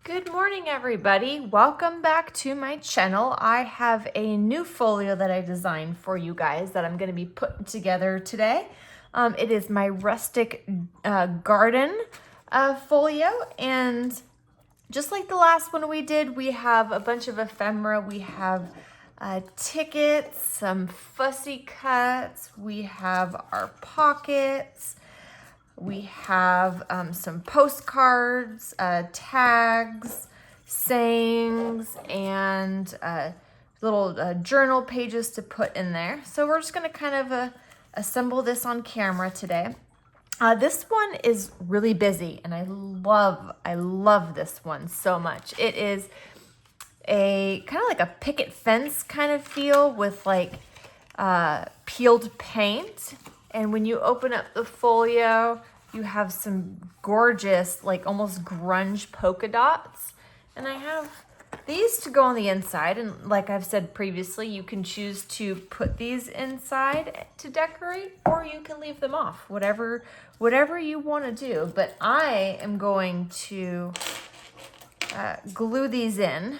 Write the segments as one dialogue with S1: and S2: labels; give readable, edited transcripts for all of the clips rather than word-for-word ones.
S1: Good morning, everybody. Welcome back to my channel. I have a new folio that I designed for you guys that I'm going to be putting together today. It is my Rustic garden folio, and just like the last one we did, we have a bunch of ephemera. We have tickets, some fussy cuts, we have our pockets, we have some postcards, tags, sayings, and little journal pages to put in there. So we're just going to kind of assemble this on camera today. This one is really busy, and I love this one so much. It is a kind of like a picket fence kind of feel with like peeled paint. And when you open up the folio, you have some gorgeous, like almost grunge polka dots. And I have these to go on the inside. And like I've said previously, you can choose to put these inside to decorate, or you can leave them off, whatever you want to do. But I am going to glue these in.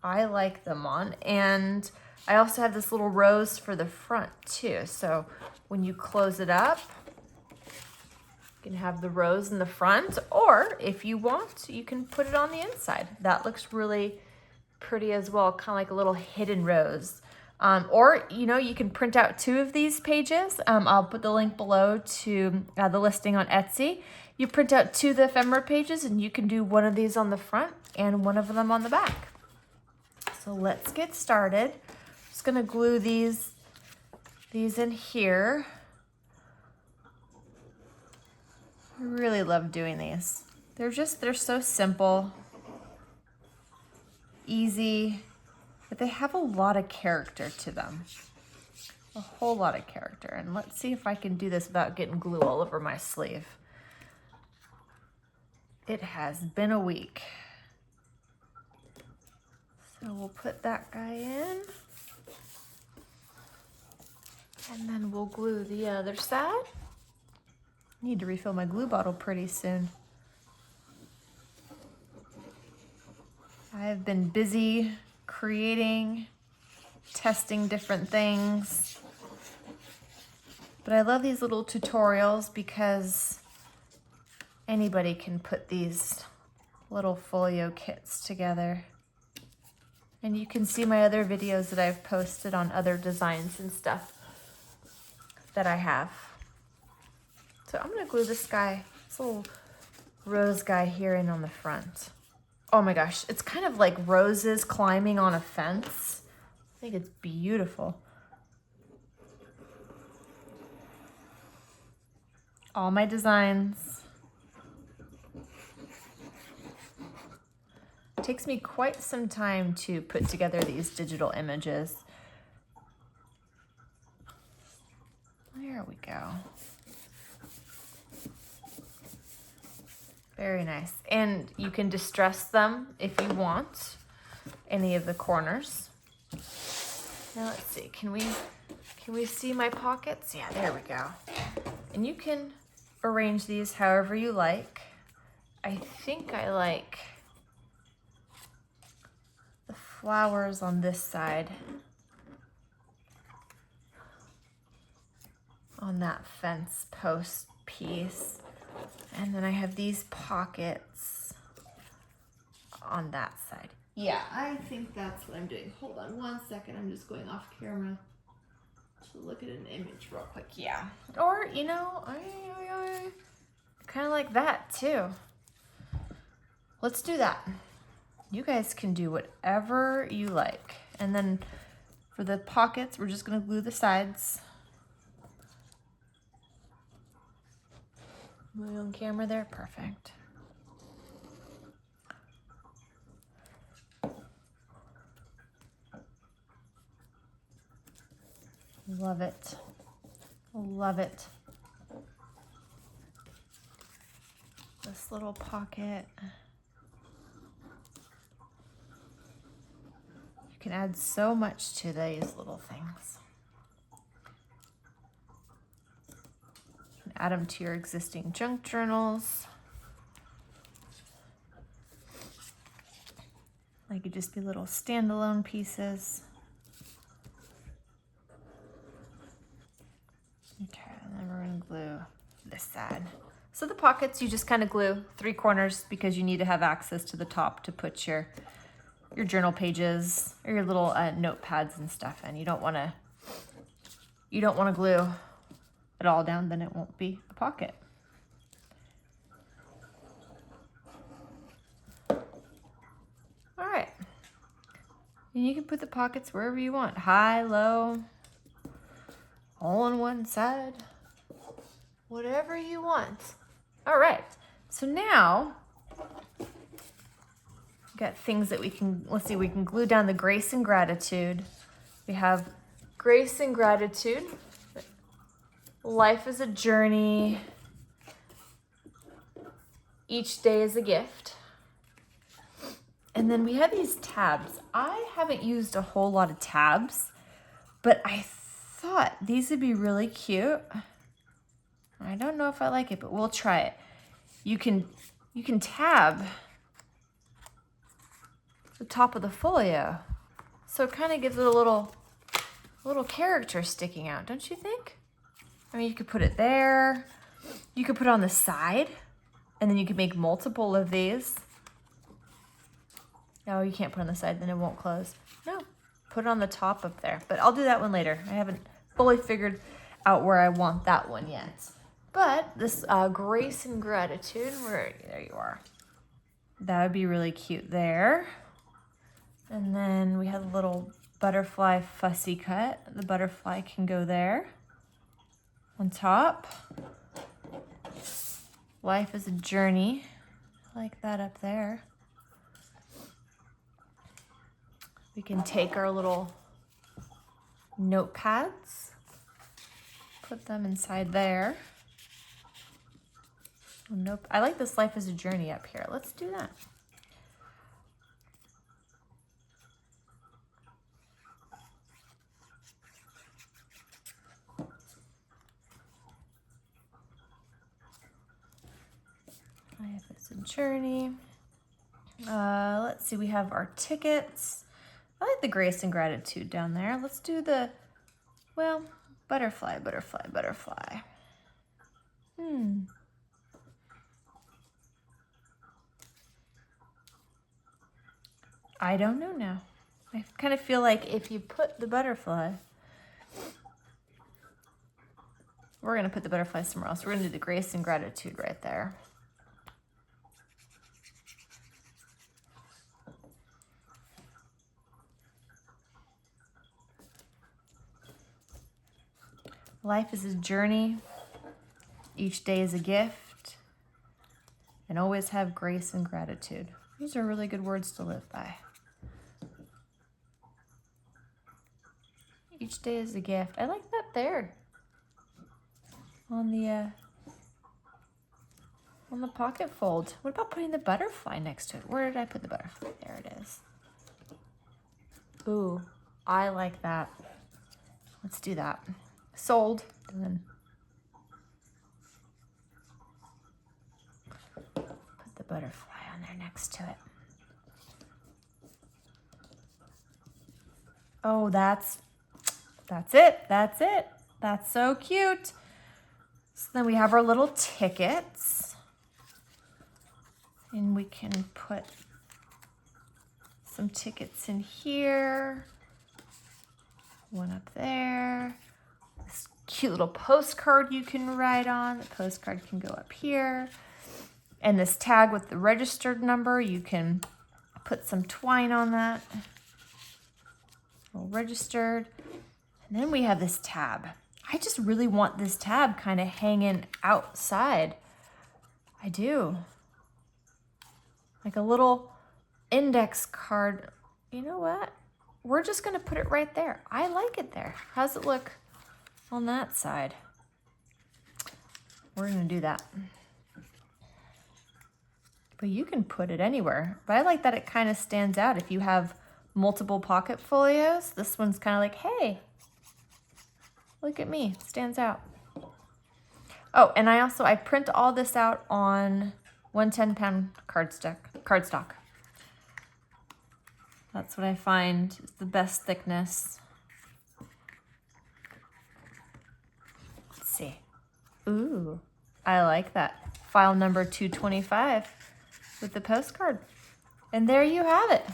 S1: I like them on. And I also have this little rose for the front too. So when you close it up, you can have the rose in the front, or if you want, you can put it on the inside. That looks really pretty as well, kind of like a little hidden rose. Or, you can print out 2 of these pages. I'll put the link below to the listing on Etsy. You print out 2 of the ephemera pages, and you can do one of these on the front and one of them on the back. So let's get started. Just gonna glue these in here. I really love doing these. They're so simple, easy, but they have a lot of character to them. A whole lot of character. And let's see if I can do this without getting glue all over my sleeve. It has been a week. So we'll put that guy in. And then we'll glue the other side. Need to refill my glue bottle pretty soon. I've been busy creating, testing different things. But I love these little tutorials because anybody can put these little folio kits together. And you can see my other videos that I've posted on other designs and stuff that I have. So I'm gonna glue this little rose guy here in on the front. Oh my gosh, it's kind of like roses climbing on a fence. I think it's beautiful. All my designs. It takes me quite some time to put together these digital images. There we go. Very nice. And you can distress them if you want, any of the corners. Now let's see, can we see my pockets? Yeah, there we go. And you can arrange these however you like. I think I like the flowers on this side, on that fence post piece. And then I have these pockets on that side. Yeah, I think that's what I'm doing. Hold on one second. I'm just going off camera to look at an image real quick. Yeah. Or, I kind of like that too. Let's do that. You guys can do whatever you like. And then for the pockets, we're just going to glue the sides. Am I on camera there? Perfect. Love it. Love it. This little pocket. You can add so much to these little things. Add them to your existing junk journals. They could just be little standalone pieces. Okay, and then we're gonna glue this side. So the pockets, you just kind of glue 3 corners because you need to have access to the top to put your journal pages or your little notepads and stuff in. You don't want to glue it all down, then it won't be a pocket. All right, and you can put the pockets wherever you want, high, low, all on one side, whatever you want. All right, so now we got things that we can, let's see, we can glue down the grace and gratitude. We have grace and gratitude. Life is a journey. Each day is a gift. And then we have these tabs. I haven't used a whole lot of tabs, but I thought these would be really cute. I don't know if I like it, but we'll try it. You can tab the top of the folio, so it kind of gives it a little character sticking out, don't you think? I mean, you could put it there. You could put it on the side, and then you could make multiple of these. No, you can't put it on the side, then it won't close. No, put it on the top up there. But I'll do that one later. I haven't fully figured out where I want that one yet. But this grace and gratitude, there you are. That would be really cute there. And then we have a little butterfly fussy cut. The butterfly can go there on top. Life is a journey. I like that up there. We can take our little notepads, put them inside there. Nope. I like this life as a journey up here. Let's do that. Life is a journey. Let's see, we have our tickets. I like the grace and gratitude down there. Let's do the, well, butterfly, butterfly, butterfly. I don't know now. I kind of feel like if you put the butterfly, we're going to put the butterfly somewhere else. We're going to do the grace and gratitude right there. Life is a journey. Each day is a gift. And always have grace and gratitude. These are really good words to live by. Each day is a gift. I like that there. On the pocket fold. What about putting the butterfly next to it? Where did I put the butterfly? There it is. Ooh, I like that. Let's do that. Sold. And then put the butterfly on there next to it. Oh, that's it. That's it. That's so cute. So then we have our little tickets. And we can put some tickets in here. One up there. This cute little postcard you can write on. The postcard can go up here. And this tag with the registered number, you can put some twine on that. All registered. And then we have this tab. I just really want this tab kind of hanging outside. I do. Like a little index card. You know what? We're just going to put it right there. I like it there. How's it look on that side? We're going to do that. But you can put it anywhere. But I like that it kind of stands out. If you have multiple pocket folios, this one's kind of like, hey, look at me. It stands out. Oh, and I print all this out on 110-pound cardstock. That's what I find is the best thickness. Let's see. Ooh, I like that. File number 225 with the postcard. And there you have it.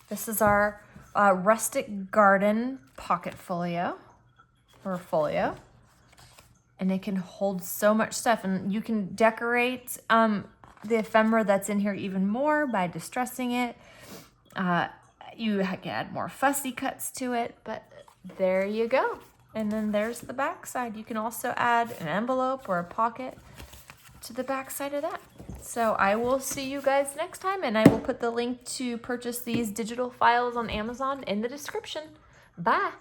S1: This is our Rustic Garden Pocket Folio, or folio. And it can hold so much stuff. And you can decorate the ephemera that's in here even more by distressing it. You can add more fussy cuts to it, but there you go. And then there's the back side. You can also add an envelope or a pocket to the back side of that. So I will see you guys next time, and I will put the link to purchase these digital files on Amazon in the description. Bye.